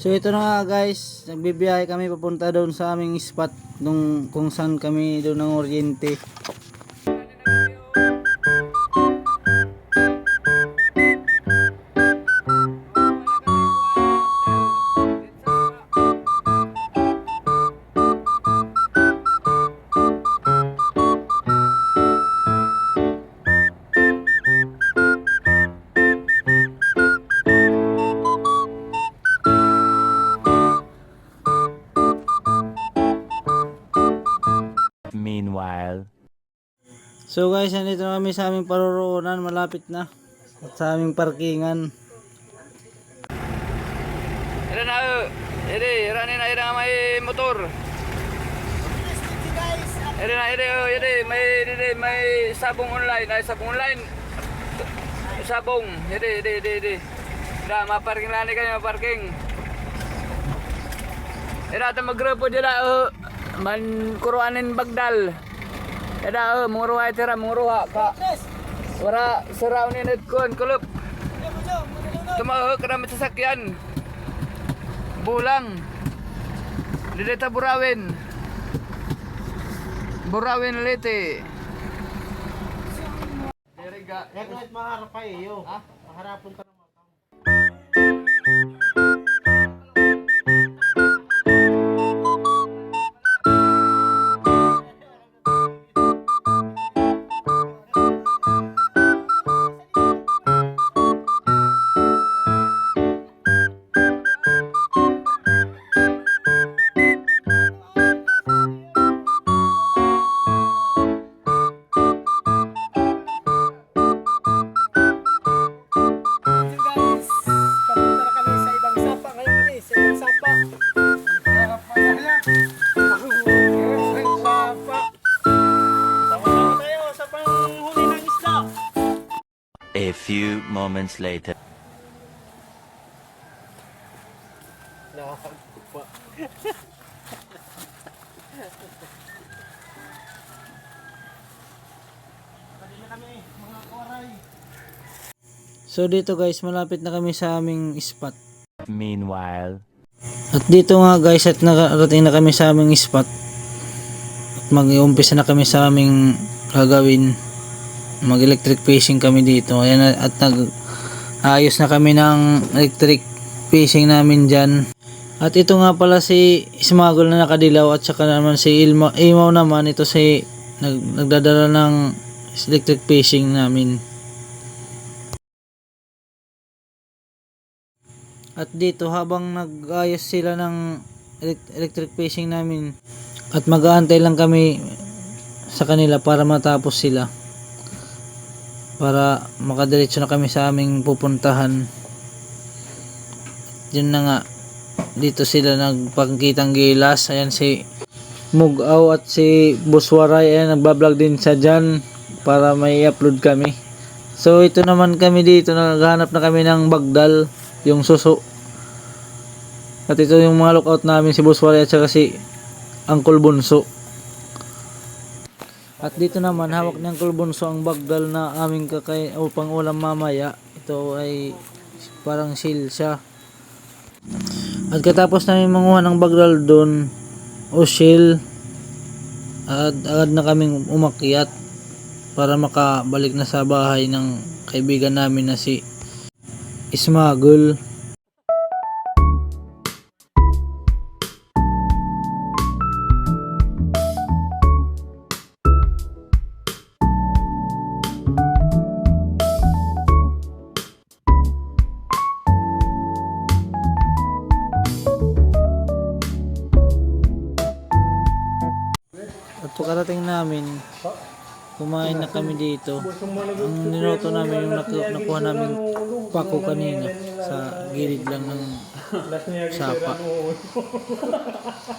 So ito na nga guys, nagbibiyahe kami papunta doon sa aming spot nung kung saan kami doon ng Oriente. Meanwhile, So guys, nandito na kami sa aming paroroonan, malapit na. At sa aming parkingan. Ira na, ira na ira may motor. May sabong online, sabong. Da maparking lani kayo, maparking. Ira ta magrupo dira man kuruanin bagdal. Ada muruha tira muruha ka. Wara saraw ni nedkon kulup. Tumaho kada sasakyan. Bulang. Dito Burawin. Burawin Leyte. Diriga. Kahit maharap pa iyo. Ha? Maharapon ka naman. a few moments later. So dito guys, malapit na kami sa aming spot. Meanwhile, At dito nga guys, at nakarating na kami sa aming spot. At mag-uumpisa na kami sa aming gagawin. Mag-electric fishing kami dito. Ayan, at nag-ayos na kami ng electric fishing namin dyan. At ito nga pala si Smuggle na nakadilaw, at saka naman si Imaw naman, ito si nagdadala ng electric fishing namin. At dito habang nag-ayos sila ng electric fishing namin, at mag-aantay lang kami sa kanila para matapos sila, para makadiretso na kami sa aming pupuntahan. Yun na nga, dito sila nagpangkitang gilas. Ayan si Mugaw at si Buswaray, ayan nagbablog din sa dyan para may upload kami. So ito naman kami dito, naghahanap na kami ng bagdal, yung suso. At ito yung mga lookout namin, si Buswaray at saka si Uncle Bunso. At dito naman, hawak ni Uncle Bunso ang bagdal na aming pang ulam mamaya. Ito ay parang seal siya. At katapos namin manguha ng bagdal doon o seal, agad na kaming umakyat para makabalik na sa bahay ng kaibigan namin na si Smuggle. At pagkarating namin, kumain na kami dito. Ang niloto namin yung nakuha namin pako kanina sa gilid lang ng sapa.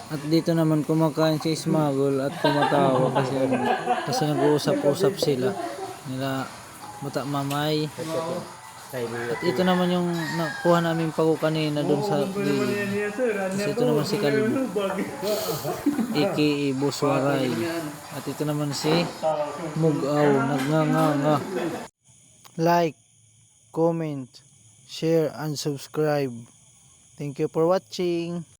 At dito naman kumakain si Smuggle at tumatawa kasi nag-uusap-usap sila nila Bata Mamay. At ito naman yung nakuha namin pako kanina doon sa gilid. Kasi ito naman si Kalbo, aka Buswaray. At ito naman si Mugaw, nagnganga. Like, comment, share, and subscribe. Thank you for watching.